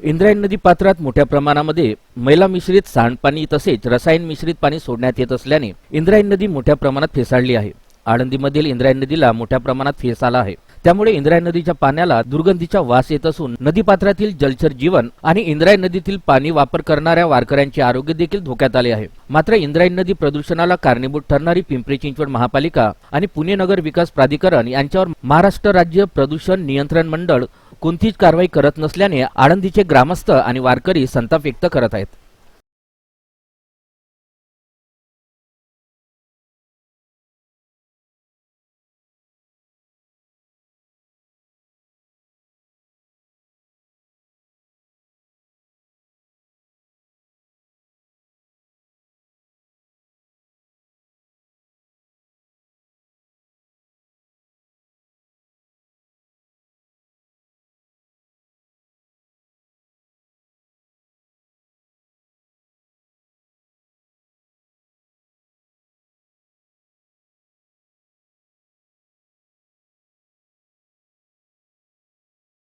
इंद्रायणी नदी पात्रात मोठ्या प्रमाणामध्ये मैला मिश्रित सांडपाणी तसेच रसायन मिश्रित पाणी सोडण्यात येत असल्याने इंद्रायणी नदी मोठ्या प्रमाणात फेसाळली आहे। आळंदीमधील इंद्रायणी नदीला मोठ्या प्रमाणात फेस आला आहे। त्यामुळे इंद्रायणी नदीच्या पाण्याला दुर्गंधीचा वास येत असून नदी पात्रातील जलचर जीवन आणि इंद्रायणी नदीतील पाणी वापर करणाऱ्या वारकऱ्यांचे आरोग्य देखील धोक्यात आले आहे। मात्र इंद्रायणी नदी प्रदूषणाला कारणीभूत ठरणारी पिंपरी चिंचवड महापालिका आणि पुणे नगर विकास प्राधिकरण यांच्यावर महाराष्ट्र राज्य प्रदूषण नियंत्रण मंडळ कोणतीच कारवाई करत नसल्याने आळंदीचे ग्रामस्थ आणि वारकरी संताप व्यक्त करत आहेत।